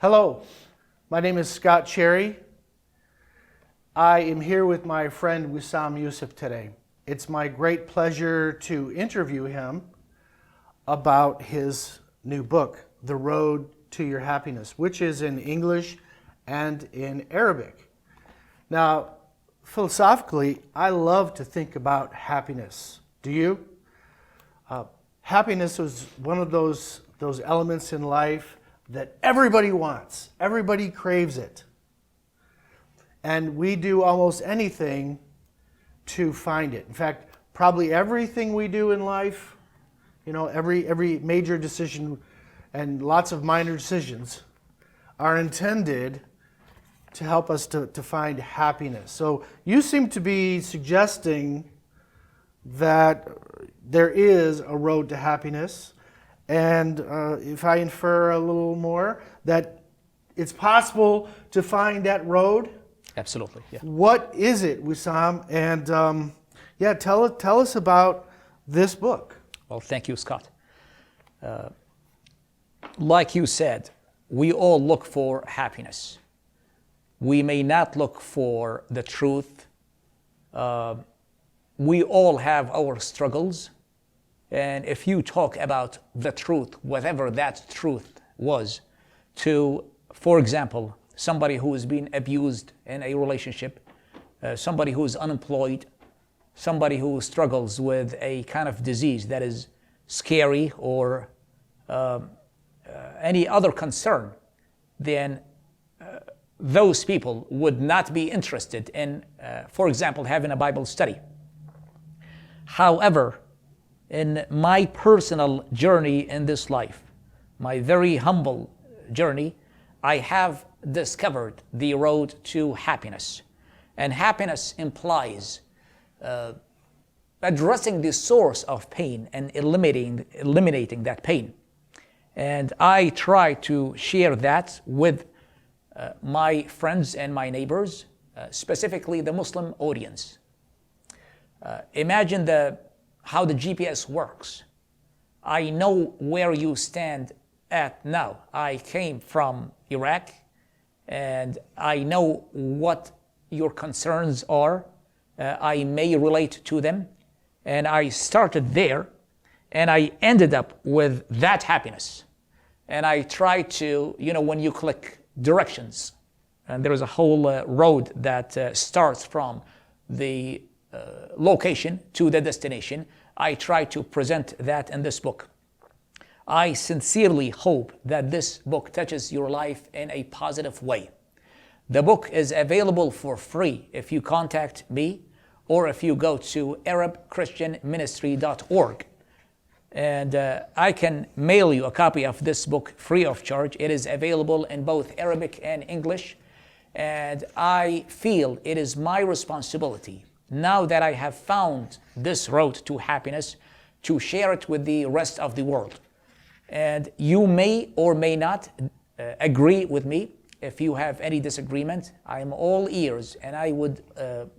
Hello, my name is Scott Cherry. I am here with my friend Wissam Youssiff today. It's my great pleasure to interview him about his new book, The Road to Your Happiness, which is in English and in Arabic. Now, philosophically, I love to think about happiness. Do you? Happiness is one of those elements in life that everybody wants. Everybody craves it. And we do almost anything to find it. In fact, probably everything we do in life, every major decision and lots of minor decisions are intended to help us to find happiness. So you seem to be suggesting that there is a road to happiness, and if I infer a little more, that it's possible to find that road. Absolutely, yeah. What is it, Wissam? And tell us about this book. Well, thank you, Scott. Like you said, we all look for happiness. We may not look for the truth. We all have our struggles. And if you talk about the truth, whatever that truth was, to, for example, somebody who is being abused in a relationship, somebody who is unemployed, somebody who struggles with a kind of disease that is scary, or any other concern, then those people would not be interested in, for example, having a Bible study. However, in my personal journey in this life, my very humble journey, I have discovered the road to happiness. And happiness implies addressing the source of pain and eliminating that pain. And I try to share that with my friends and my neighbors, specifically the Muslim audience. Imagine how the GPS works. I know where you stand at now. I came from Iraq, and I know what your concerns are. I may relate to them, and I started there, and I ended up with that happiness. And I try to, when you click directions, and there is a whole road that starts from the location to the destination. I try to present that in this book. I sincerely hope that this book touches your life in a positive way. The book is available for free if you contact me, or if you go to arabchristianministry.org. And I can mail you a copy of this book free of charge. It is available in both Arabic and English. And I feel it is my responsibility, now that I have found this road to happiness, to share it with the rest of the world. And you may or may not agree with me. If you have any disagreement, I am all ears, and I would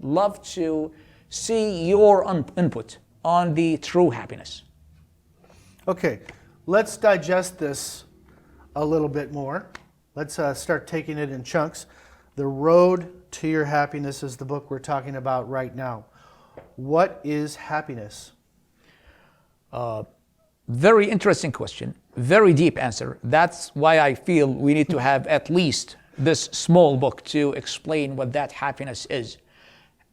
love to see your input on the true happiness. Okay, let's digest this a little bit more. Let's start taking it in chunks. The Road to Your Happiness is the book we're talking about right now. What is happiness? Very interesting question. Very deep answer. That's why I feel we need to have at least this small book to explain what that happiness is.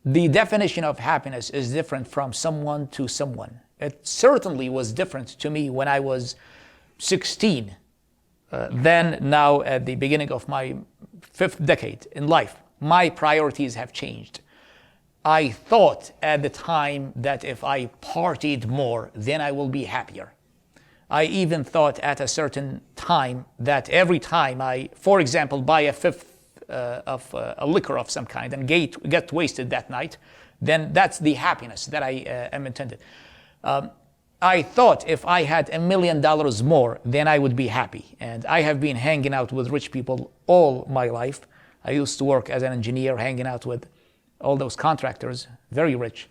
The definition of happiness is different from someone to someone. It certainly was different to me when I was 16, then now at the beginning of my 5th decade in life. My priorities have changed. I thought at the time that if I partied more, then I will be happier. I even thought at a certain time that every time I, for example, buy a fifth of a liquor of some kind and get wasted that night, then that's the happiness that I am intended. I thought if I had $1 million more, then I would be happy. And I have been hanging out with rich people all my life. I used to work as an engineer, hanging out with all those contractors, very rich.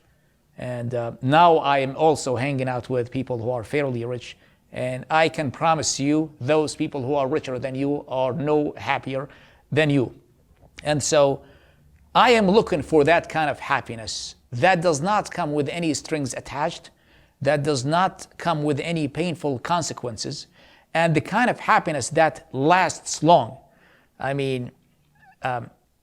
And now I am also hanging out with people who are fairly rich. And I can promise you, those people who are richer than you are no happier than you. And so I am looking for that kind of happiness that does not come with any strings attached, that does not come with any painful consequences, and the kind of happiness that lasts long. I mean,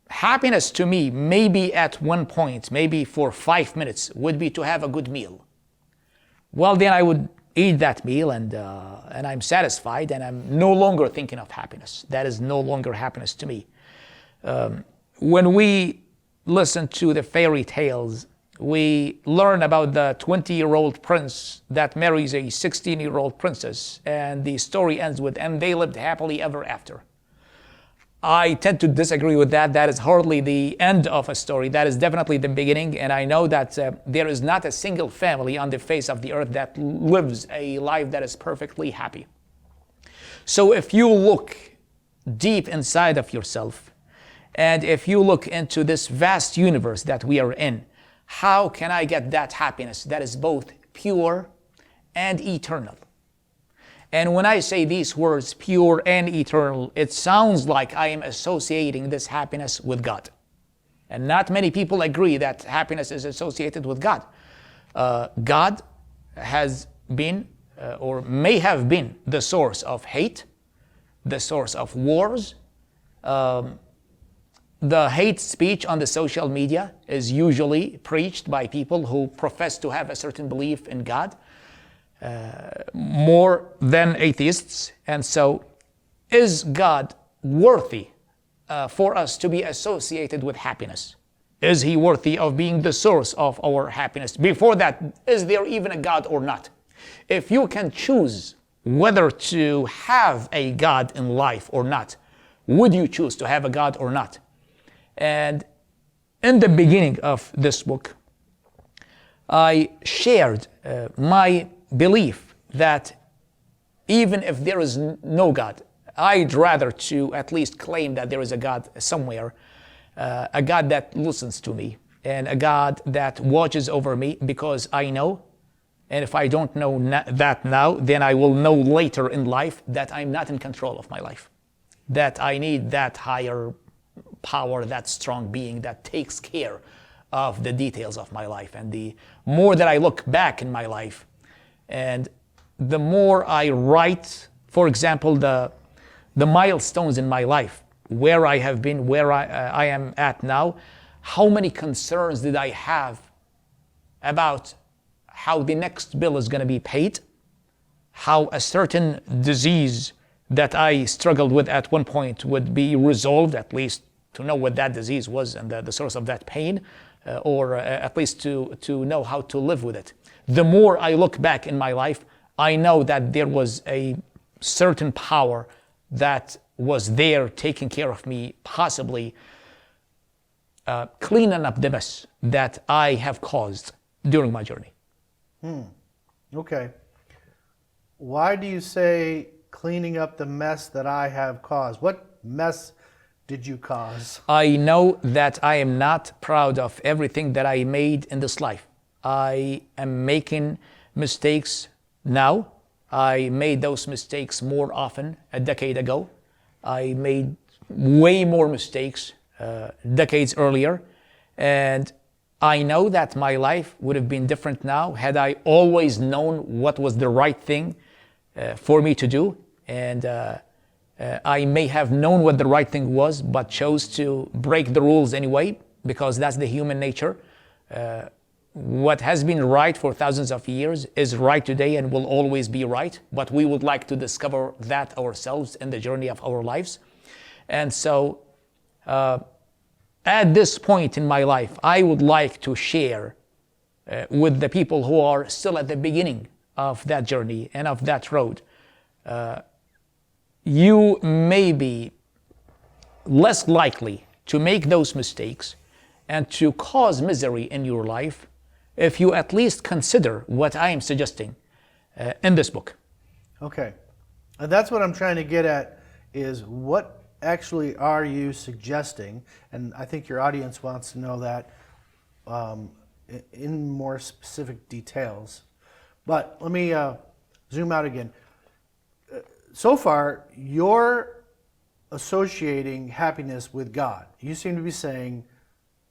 happiness to me, maybe at one point, maybe for 5 minutes, would be to have a good meal. Well, then I would eat that meal and I'm satisfied, and I'm no longer thinking of happiness. That is no longer happiness to me. When we listen to the fairy tales, we learn about the 20-year-old prince that marries a 16-year-old princess, and the story ends with, and they lived happily ever after. I tend to disagree with that. That is hardly the end of a story. That is definitely the beginning. And I know that there is not a single family on the face of the earth that lives a life that is perfectly happy. So if you look deep inside of yourself, and if you look into this vast universe that we are in, how can I get that happiness that is both pure and eternal? And when I say these words, pure and eternal, it sounds like I am associating this happiness with God. And not many people agree that happiness is associated with God. God has been, or may have been, the source of hate, the source of wars. The hate speech on the social media is usually preached by people who profess to have a certain belief in God, more than atheists. And so, is God worthy for us to be associated with happiness? Is he worthy of being the source of our happiness? Before that, is there even a God or not? If you can choose whether to have a God in life or not, would you choose to have a God or not? And in the beginning of this book, I shared my belief that even if there is no God, I'd rather to at least claim that there is a God somewhere, a God that listens to me, and a God that watches over me, because I know, and if I don't know that now, then I will know later in life that I'm not in control of my life, that I need that higher power, that strong being that takes care of the details of my life. And the more that I look back in my life, and the more I write, for example, the milestones in my life, where I have been, where I am at now, how many concerns did I have about how the next bill is going to be paid, how a certain disease that I struggled with at one point would be resolved, at least to know what that disease was and the source of that pain, or at least to know how to live with it. The more I look back in my life, I know that there was a certain power that was there taking care of me, possibly cleaning up the mess that I have caused during my journey. Okay. Why do you say cleaning up the mess that I have caused? What mess did you cause? I know that I am not proud of everything that I made in this life. I am making mistakes now. I made those mistakes more often a decade ago. I made way more mistakes decades earlier. And I know that my life would have been different now had I always known what was the right thing for me to do. And I may have known what the right thing was, but chose to break the rules anyway, because that's the human nature. What has been right for thousands of years is right today and will always be right, but we would like to discover that ourselves in the journey of our lives. And so, at this point in my life, I would like to share with the people who are still at the beginning of that journey and of that road. You may be less likely to make those mistakes and to cause misery in your life if you at least consider what I am suggesting in this book. Okay. And that's what I'm trying to get at, is what actually are you suggesting? And I think your audience wants to know that in more specific details. But let me zoom out again. so far, you're associating happiness with God. You seem to be saying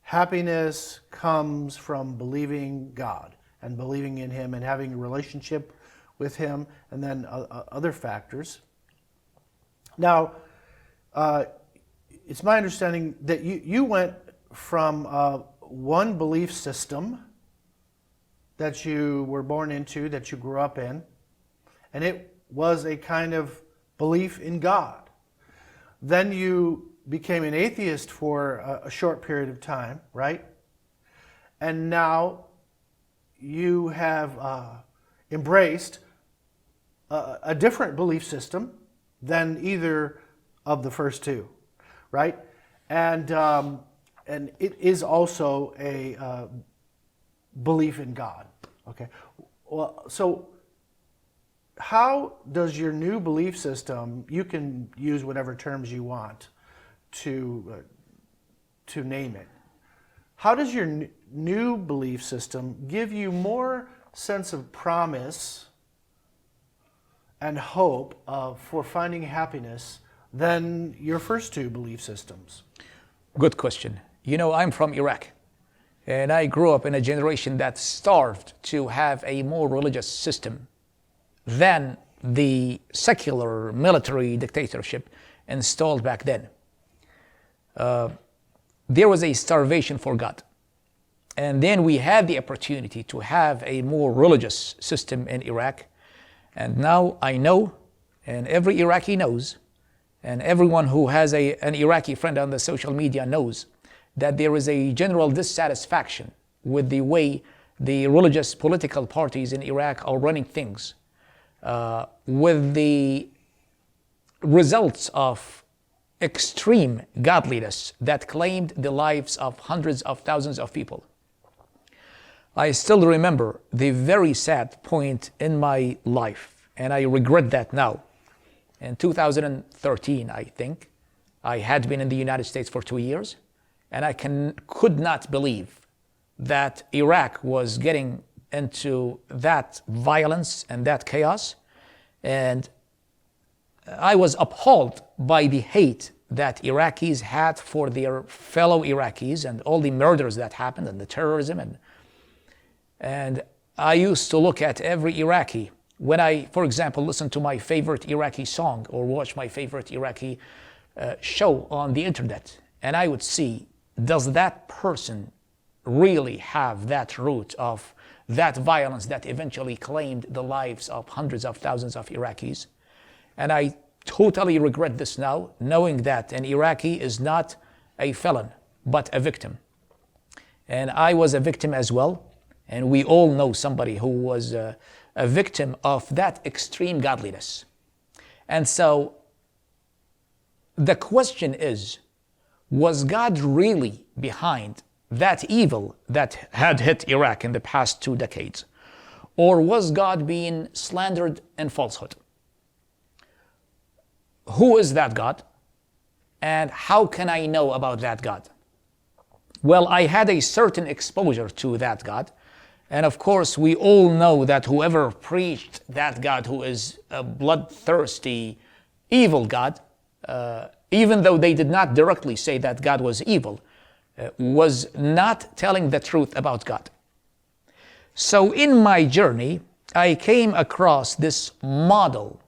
happiness comes from believing God and believing in Him and having a relationship with Him, and then other factors. Now, it's my understanding that you went from one belief system that you were born into, that you grew up in, and it was a kind of belief in God. Then you became an atheist for a short period of time, right? And now you have embraced a different belief system than either of the first two, right? And it is also a belief in God. Okay. Well, so how does your new belief system? You can use whatever terms you want to name it. How does your new belief system give you more sense of promise and hope for finding happiness than your first two belief systems? Good question. You know, I'm from Iraq, and I grew up in a generation that starved to have a more religious system than the secular military dictatorship installed back then. There was a starvation for God. And then we had the opportunity to have a more religious system in Iraq. And now I know, and every Iraqi knows, and everyone who has an Iraqi friend on the social media knows, that there is a general dissatisfaction with the way the religious political parties in Iraq are running things, with the results of extreme godliness that claimed the lives of hundreds of thousands of people. I still remember the very sad point in my life, and I regret that now. In 2013, I think, I had been in the United States for 2 years, and I could not believe that Iraq was getting into that violence and that chaos. And I was appalled by the hate that Iraqis had for their fellow Iraqis and all the murders that happened and the terrorism. And I used to look at every Iraqi when I, for example, listen to my favorite Iraqi song or watch my favorite Iraqi show on the internet, and I would see, does that person really have that root of that violence that eventually claimed the lives of hundreds of thousands of Iraqis? And I totally regret this now, knowing that an Iraqi is not a felon, but a victim. And I was a victim as well, and we all know somebody who was a victim of that extreme godliness. And so the question is, was God really behind that evil that had hit Iraq in the past 2 decades? Or was God being slandered in falsehood? Who is that God? And how can I know about that God? Well, I had a certain exposure to that God. And of course, we all know that whoever preached that God, who is a bloodthirsty, evil God, even though they did not directly say that God was evil, was not telling the truth about God. So in my journey, I came across this model.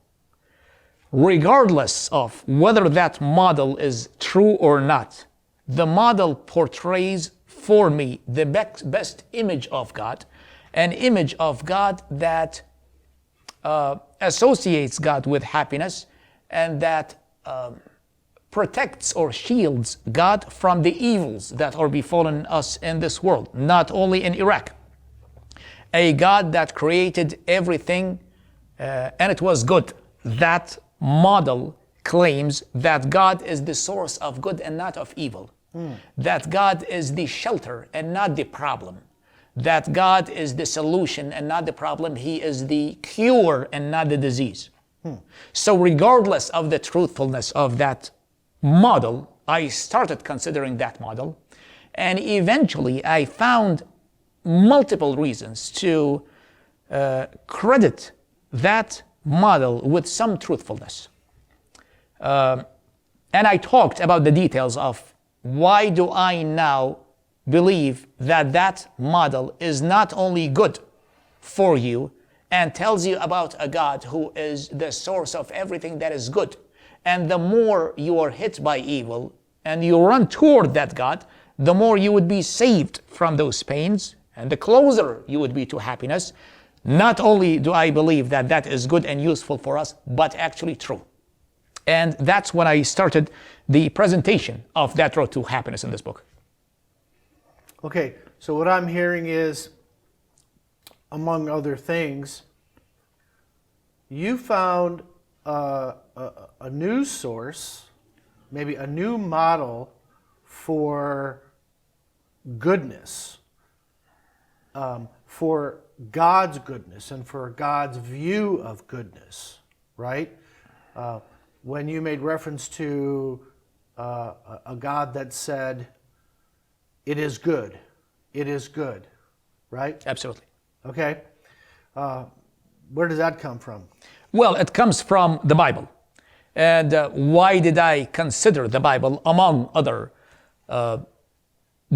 Regardless of whether that model is true or not, the model portrays for me the best image of God, an image of God that associates God with happiness and that protects or shields God from the evils that are befallen us in this world, not only in Iraq. A God that created everything and it was good. That model claims that God is the source of good and not of evil. That God is the shelter and not the problem. That God is the solution and not the problem. He is the cure and not the disease. So regardless of the truthfulness of that model, I started considering that model, and eventually I found multiple reasons to credit that model with some truthfulness. And I talked about the details of why do I now believe that that model is not only good for you and tells you about a God who is the source of everything that is good. And the more you are hit by evil and you run toward that God, the more you would be saved from those pains and the closer you would be to happiness. Not only do I believe that that is good and useful for us, but actually true. And that's when I started the presentation of that road to happiness in this book. Okay, so what I'm hearing is, among other things, you found a news source, maybe a new model for goodness, for God's goodness and for God's view of goodness, right? When you made reference to a God that said, it is good, right? Absolutely. Okay. Where does that come from? Well, it comes from the Bible. And why did I consider the Bible, among other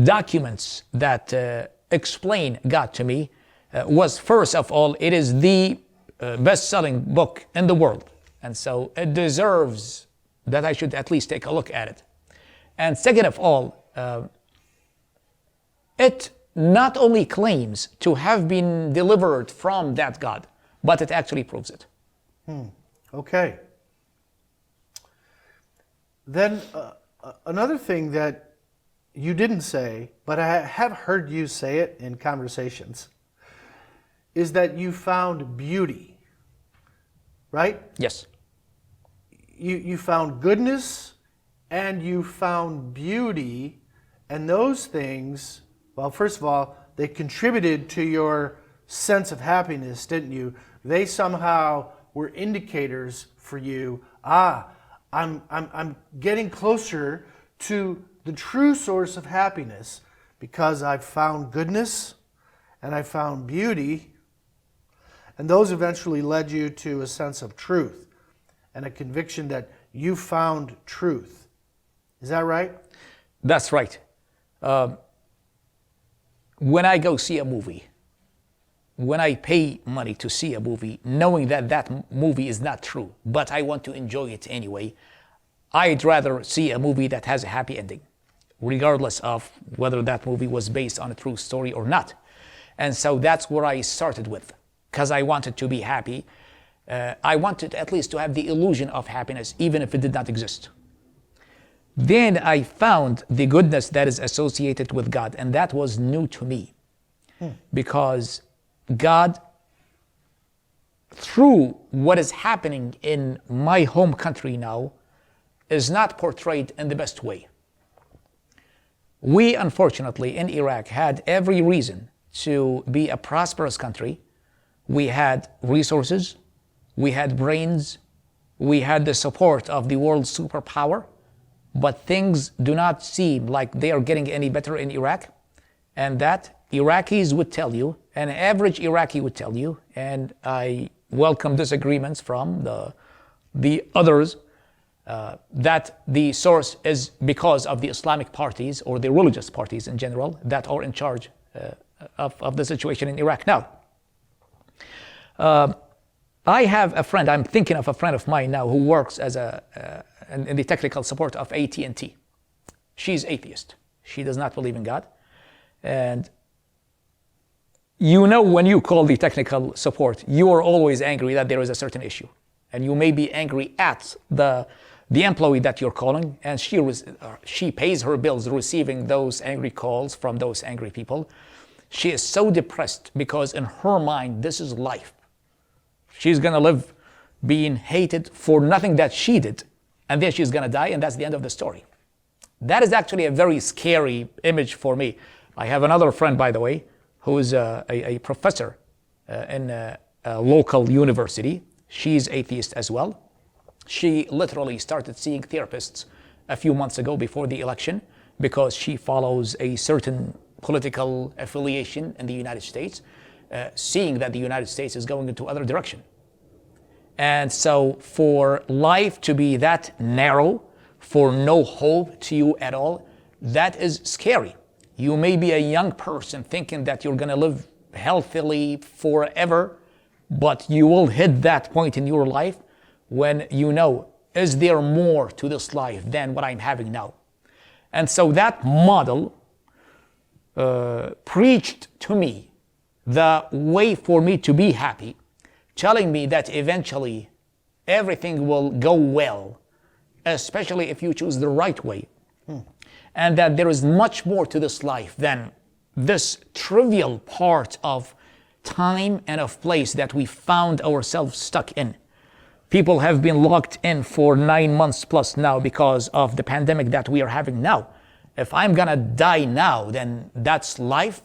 documents that explain God to me, was first of all, it is the best-selling book in the world. And so it deserves that I should at least take a look at it. And second of all, it not only claims to have been delivered from that God, but it actually proves it. Okay. Then another thing that you didn't say, but I have heard you say it in conversations, is that you found beauty, right? Yes. You found goodness and you found beauty, and those things, well, first of all, they contributed to your sense of happiness, didn't you? They somehow were indicators for you. I'm getting closer to the true source of happiness because I've found goodness and I found beauty, and those eventually led you to a sense of truth and a conviction that you found truth. Is that right? That's right. When I go see a movie, when I pay money to see a movie, knowing that that movie is not true, but I want to enjoy it anyway, I'd rather see a movie that has a happy ending, regardless of whether that movie was based on a true story or not. And so that's where I started with, because I wanted to be happy. I wanted at least to have the illusion of happiness, even if it did not exist. Then I found the goodness that is associated with God, and that was new to me. Because God, through what is happening in my home country now, is not portrayed in the best way. We, unfortunately, in Iraq, had every reason to be a prosperous country. We had resources, we had brains, we had the support of the world's superpower, but things do not seem like they are getting any better in Iraq, and that Iraqis would tell you, an average Iraqi would tell you, and I welcome disagreements from the others, that the source is because of the Islamic parties or the religious parties in general that are in charge of the situation in Iraq now. I have a friend, I'm thinking of a friend of mine now who works as in the technical support of AT&T. She's atheist. She does not believe in God. And you know, when you call the technical support, you are always angry that there is a certain issue. And you may be angry at the employee that you're calling, and she pays her bills receiving those angry calls from those angry people. She is so depressed because in her mind, this is life. She's going to live being hated for nothing that she did, and then she's going to die, and that's the end of the story. That is actually a very scary image for me. I have another friend, by the way, who is a professor in a local university. She's atheist as well. She literally started seeing therapists a few months ago before the election because she follows a certain political affiliation in the United States, seeing that the United States is going into other direction. And so for life to be that narrow, for no hope to you at all, that is scary. You may be a young person thinking that you're going to live healthily forever, but you will hit that point in your life when you know, is there more to this life than what I'm having now? And so that model preached to me the way for me to be happy, telling me that eventually everything will go well, especially if you choose the right way. And that there is much more to this life than this trivial part of time and of place that we found ourselves stuck in. People have been locked in for 9 months plus now because of the pandemic that we are having now. If I'm gonna die now, then that's life.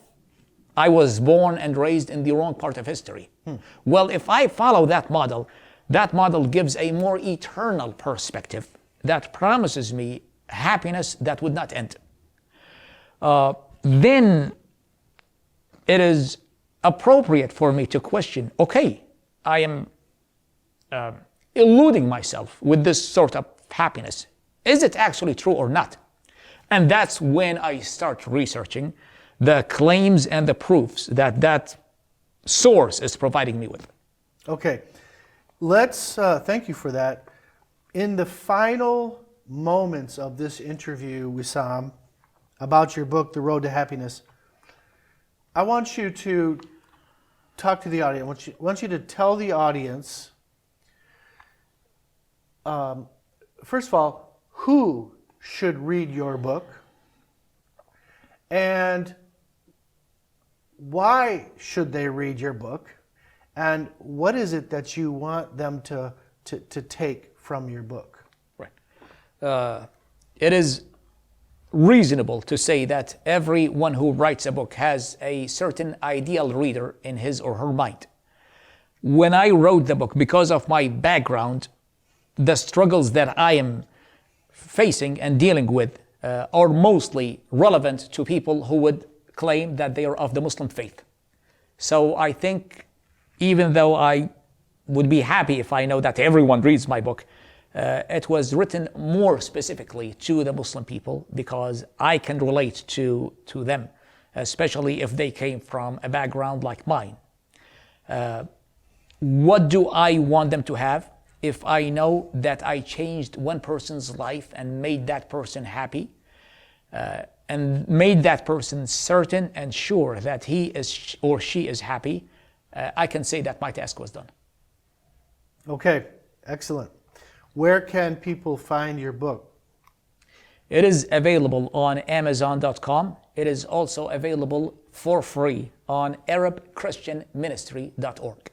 I was born and raised in the wrong part of history. Well, if I follow that model gives a more eternal perspective that promises me happiness that would not end. Then it is appropriate for me to question, okay, I am eluding myself with this sort of happiness. Is it actually true or not? And that's when I start researching the claims and the proofs that that source is providing me with. Okay, let's thank you for that. In the final moments of this interview, Wissam, about your book, The Road to Happiness, I want you to talk to the audience. I want you to tell the audience, first of all, who should read your book, and why should they read your book, and what is it that you want them to take from your book? Right. It is reasonable to say that everyone who writes a book has a certain ideal reader in his or her mind. When I wrote the book, because of my background, the struggles that I am facing and dealing with are mostly relevant to people who would claim that they are of the Muslim faith. So I think, even though I would be happy if I know that everyone reads my book, it was written more specifically to the Muslim people because I can relate to them, especially if they came from a background like mine. What do I want them to have? If I know that I changed one person's life and made that person happy, and made that person certain and sure that he is or she is happy, I can say that my task was done. Okay, excellent. Where can people find your book? It is available on Amazon.com. It is also available for free on ArabChristianMinistry.org.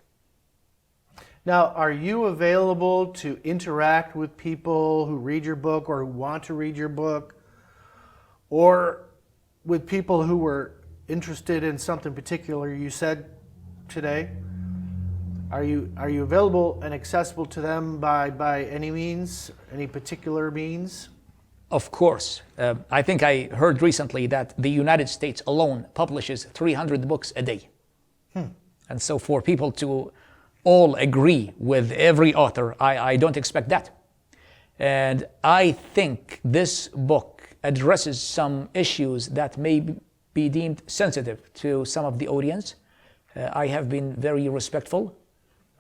Now, are you available to interact with people who read your book or who want to read your book, or with people who were interested in something particular you said today? Are you available and accessible to them by any means, any particular means? Of course. I think I heard recently that the United States alone publishes 300 books a day. And so for people to all agree with every author, I don't expect that. And I think this book addresses some issues that may be deemed sensitive to some of the audience. I have been very respectful.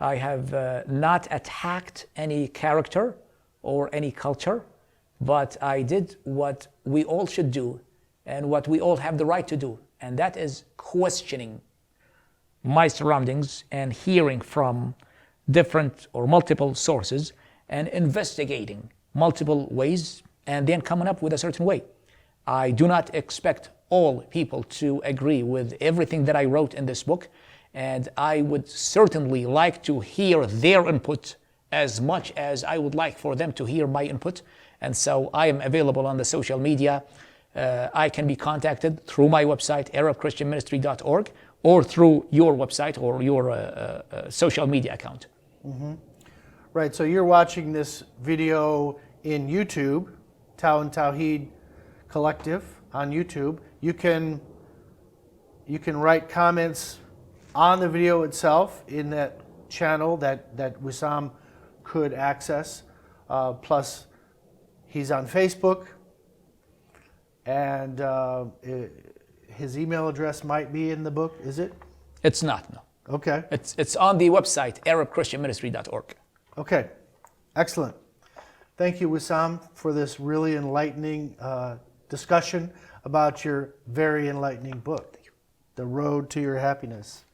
I have not attacked any character or any culture, but I did what we all should do and what we all have the right to do, and that is questioning my surroundings and hearing from different or multiple sources and investigating multiple ways and then coming up with a certain way. I do not expect all people to agree with everything that I wrote in this book, and I would certainly like to hear their input as much as I would like for them to hear my input. And so I am available on the social media. I can be contacted through my website, ArabChristianMinistry.org, or through your website or your social media account. Mm-hmm. Right, so you're watching this video in YouTube, Tao and Tawheed Collective on YouTube. You can write comments on the video itself in that channel that Wissam could access. Plus, he's on Facebook, and his email address might be in the book, is it? It's not, no. Okay. It's on the website, arabchristianministry.org. Okay. Excellent. Thank you, Wissam, for this really enlightening discussion about your very enlightening book, The Road to Your Happiness.